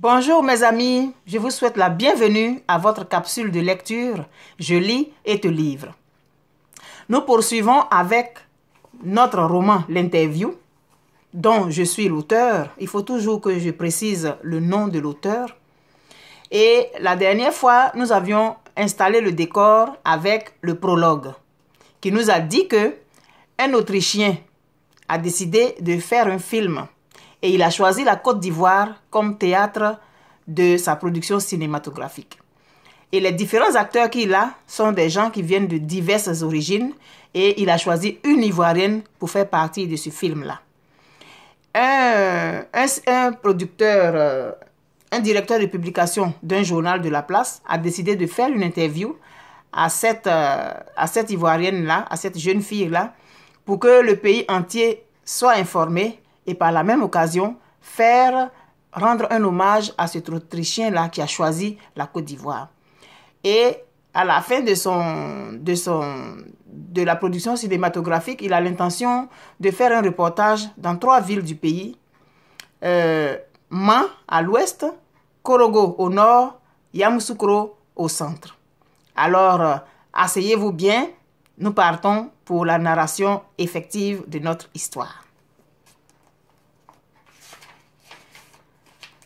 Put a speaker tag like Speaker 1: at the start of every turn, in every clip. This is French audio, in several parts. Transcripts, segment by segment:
Speaker 1: Bonjour mes amis, je vous souhaite la bienvenue à votre capsule de lecture Je lis et te livre. Nous poursuivons avec notre roman L'interview, dont je suis l'auteur. Il faut toujours que je précise le nom de l'auteur. Et la dernière fois, nous avions installé le décor avec le prologue, qui nous a dit que un Autrichien a décidé de faire un film. Et il a choisi la Côte d'Ivoire comme théâtre de sa production cinématographique. Et les différents acteurs qu'il a sont des gens qui viennent de diverses origines et il a choisi une Ivoirienne pour faire partie de ce film-là. Un producteur, un directeur de publication d'un journal de la place a décidé de faire une interview à cette Ivoirienne-là, à cette jeune fille-là, pour que le pays entier soit informé et par la même occasion, rendre un hommage à cet Autrichien-là qui a choisi la Côte d'Ivoire. Et à la fin de la production cinématographique, il a l'intention de faire un reportage dans 3 villes du pays. Ma à l'ouest, Korogo au nord, Yamoussoukro au centre. Alors, asseyez-vous bien, nous partons pour la narration effective de notre histoire.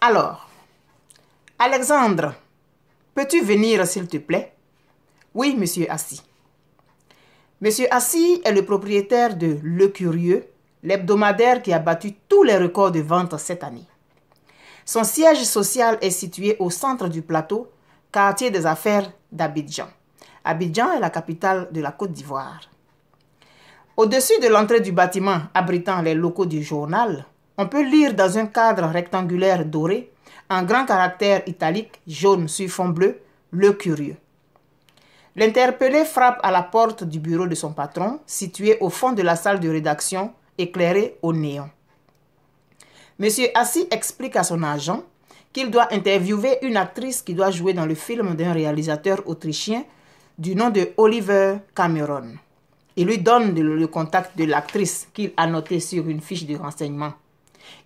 Speaker 1: Alors, Alexandre, peux-tu venir s'il te plaît? Oui, monsieur Assis. Monsieur Assis est le propriétaire de Le Curieux, l'hebdomadaire qui a battu tous les records de vente cette année. Son siège social est situé au centre du plateau, quartier des affaires d'Abidjan. Abidjan est la capitale de la Côte d'Ivoire. Au-dessus de l'entrée du bâtiment abritant les locaux du journal, on peut lire dans un cadre rectangulaire doré, en grand caractère italique jaune sur fond bleu, Le Curieux. L'interpellé frappe à la porte du bureau de son patron, situé au fond de la salle de rédaction, éclairée au néon. Monsieur Assis explique à son agent qu'il doit interviewer une actrice qui doit jouer dans le film d'un réalisateur autrichien du nom de Oliver Cameron. Il lui donne le contact de l'actrice qu'il a noté sur une fiche de renseignement.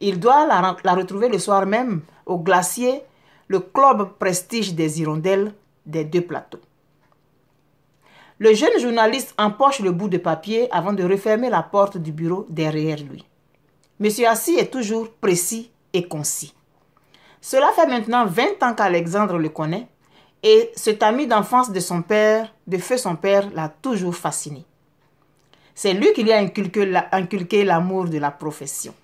Speaker 1: Il doit la retrouver le soir même au Glacier, le club prestige des hirondelles des 2 plateaux. Le jeune journaliste empoche le bout de papier avant de refermer la porte du bureau derrière lui. Monsieur Assis est toujours précis et concis. Cela fait maintenant 20 ans qu'Alexandre le connaît et cet ami d'enfance de son père, de feu son père, l'a toujours fasciné. C'est lui qui lui a inculqué l'amour de la profession.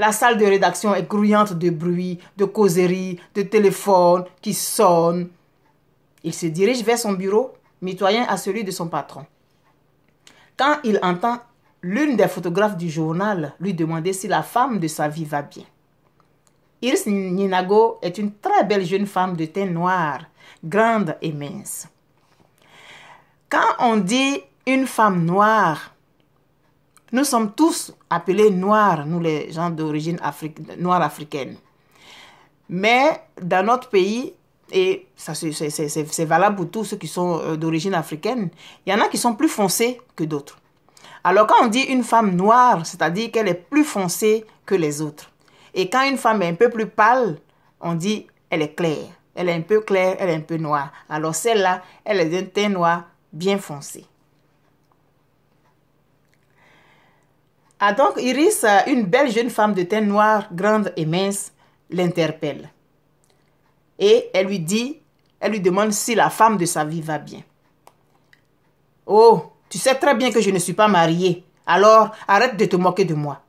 Speaker 1: La salle de rédaction est grouillante de bruit, de causeries, de téléphones qui sonnent. Il se dirige vers son bureau, mitoyen à celui de son patron. Quand il entend l'une des photographes du journal lui demander si la femme de sa vie va bien. Iris Ninago est une très belle jeune femme de teint noir, grande et mince. Quand on dit une femme noire, nous sommes tous appelés noirs, nous les gens d'origine noire africaine. Mais dans notre pays, et c'est valable pour tous ceux qui sont d'origine africaine, il y en a qui sont plus foncés que d'autres. Alors quand on dit une femme noire, c'est-à-dire qu'elle est plus foncée que les autres. Et quand une femme est un peu plus pâle, on dit elle est claire. Elle est un peu claire, elle est un peu noire. Alors celle-là, elle est d'un teint noir bien foncé. Ah donc Iris, une belle jeune femme de teint noir, grande et mince, l'interpelle. Et elle lui demande si la femme de sa vie va bien. Oh, tu sais très bien que je ne suis pas mariée, alors arrête de te moquer de moi.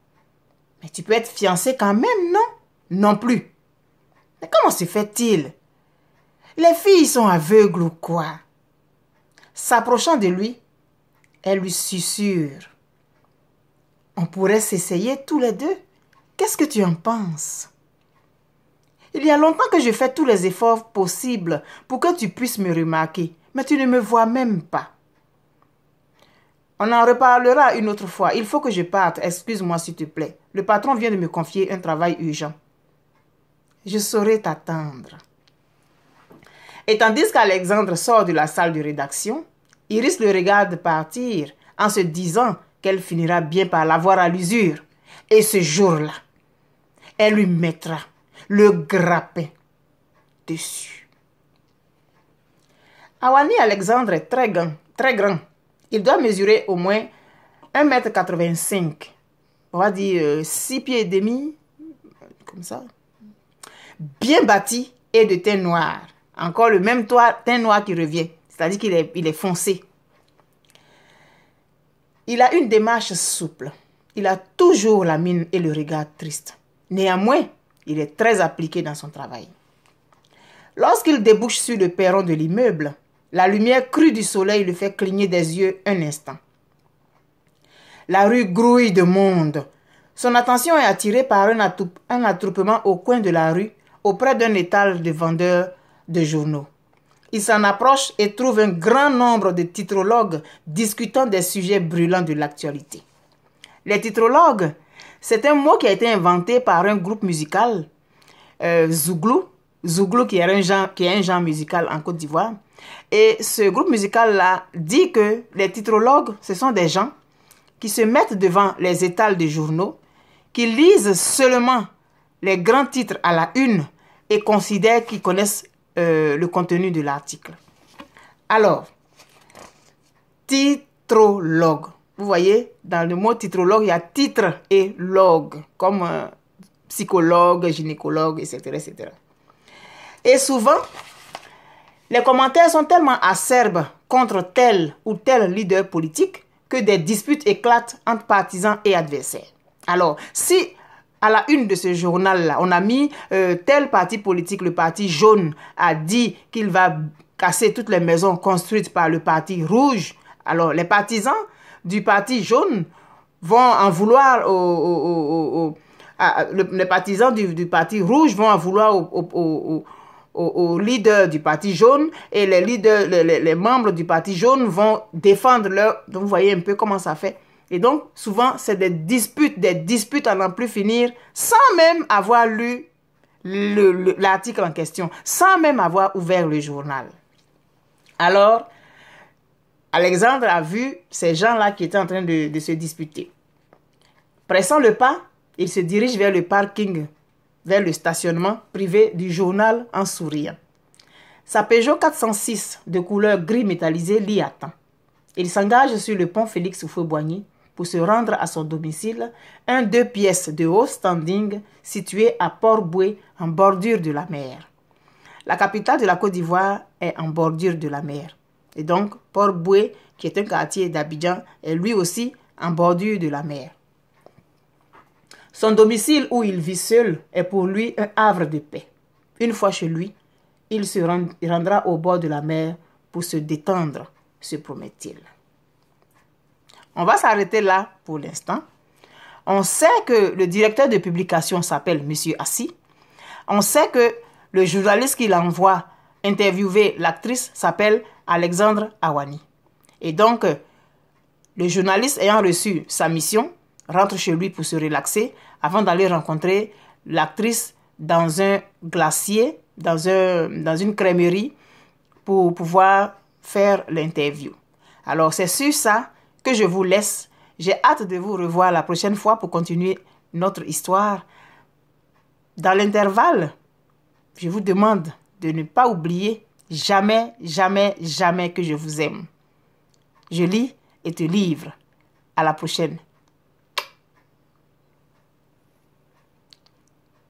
Speaker 1: Mais tu peux être fiancée quand même, non? Non plus. Mais comment se fait-il? Les filles sont aveugles ou quoi? S'approchant de lui, elle lui susurre. On pourrait s'essayer tous les deux. Qu'est-ce que tu en penses? Il y a longtemps que je fais tous les efforts possibles pour que tu puisses me remarquer, mais tu ne me vois même pas. On en reparlera une autre fois. Il faut que je parte. Excuse-moi s'il te plaît. Le patron vient de me confier un travail urgent. Je saurai t'attendre. Et tandis qu'Alexandre sort de la salle de rédaction, Iris le regarde partir en se disant qu'elle finira bien par l'avoir à l'usure. Et ce jour-là, elle lui mettra le grappin dessus. Awani Alexandre est très grand, très grand. Il doit mesurer au moins 1,85 m. On va dire 6 pieds et demi, comme ça. Bien bâti et de teint noir. Encore le même teint noir qui revient. C'est-à-dire qu'il est foncé. Il a une démarche souple. Il a toujours la mine et le regard triste. Néanmoins, il est très appliqué dans son travail. Lorsqu'il débouche sur le perron de l'immeuble, la lumière crue du soleil le fait cligner des yeux un instant. La rue grouille de monde. Son attention est attirée par un attroupement au coin de la rue, auprès d'un étal de vendeurs de journaux. Il s'en approche et trouve un grand nombre de titrologues discutant des sujets brûlants de l'actualité. Les titrologues, c'est un mot qui a été inventé par un groupe musical, Zouglou. Zouglou qui est un genre musical en Côte d'Ivoire. Et ce groupe musical-là dit que les titrologues, ce sont des gens qui se mettent devant les étals de journaux, qui lisent seulement les grands titres à la une et considèrent qu'ils connaissent le contenu de l'article. Alors, titrologue. Vous voyez, dans le mot titrologue, il y a titre et logue, comme psychologue, gynécologue, etc., etc. Et souvent, les commentaires sont tellement acerbes contre tel ou tel leader politique que des disputes éclatent entre partisans et adversaires. Alors, si à la une de ce journal-là, on a mis tel parti politique, le parti jaune, a dit qu'il va casser toutes les maisons construites par le parti rouge, alors les partisans du parti jaune vont en vouloir les partisans du parti rouge vont en vouloir aux leaders du parti jaune et les membres du parti jaune vont défendre leur... Donc, vous voyez un peu comment ça fait. Et donc, souvent, c'est des disputes à n'en plus finir sans même avoir lu l'article en question, sans même avoir ouvert le journal. Alors, Alexandre a vu ces gens-là qui étaient en train de se disputer. Pressant le pas, il se dirige vers le parking, vers le stationnement privé du journal en souriant. Sa Peugeot 406 de couleur gris métallisé l'y attend. Il s'engage sur le pont Félix Houphouët-Boigny pour se rendre à son domicile, un 2 pièces de haut standing situé à Port-Bouët en bordure de la mer. La capitale de la Côte d'Ivoire est en bordure de la mer. Et donc, Port-Bouët, qui est un quartier d'Abidjan, est lui aussi en bordure de la mer. Son domicile où il vit seul est pour lui un havre de paix. Une fois chez lui, il se rendra au bord de la mer pour se détendre, se promet-il. On va s'arrêter là pour l'instant. On sait que le directeur de publication s'appelle M. Assi. On sait que le journaliste qui l'envoie interviewer l'actrice s'appelle Alexandre Awani. Et donc, le journaliste ayant reçu sa mission rentre chez lui pour se relaxer avant d'aller rencontrer l'actrice dans un glacier, dans une crèmerie pour pouvoir faire l'interview. Alors, c'est sur ça que je vous laisse. J'ai hâte de vous revoir la prochaine fois pour continuer notre histoire. Dans l'intervalle, je vous demande de ne pas oublier jamais, jamais, jamais que je vous aime. Je lis et te livre. À la prochaine.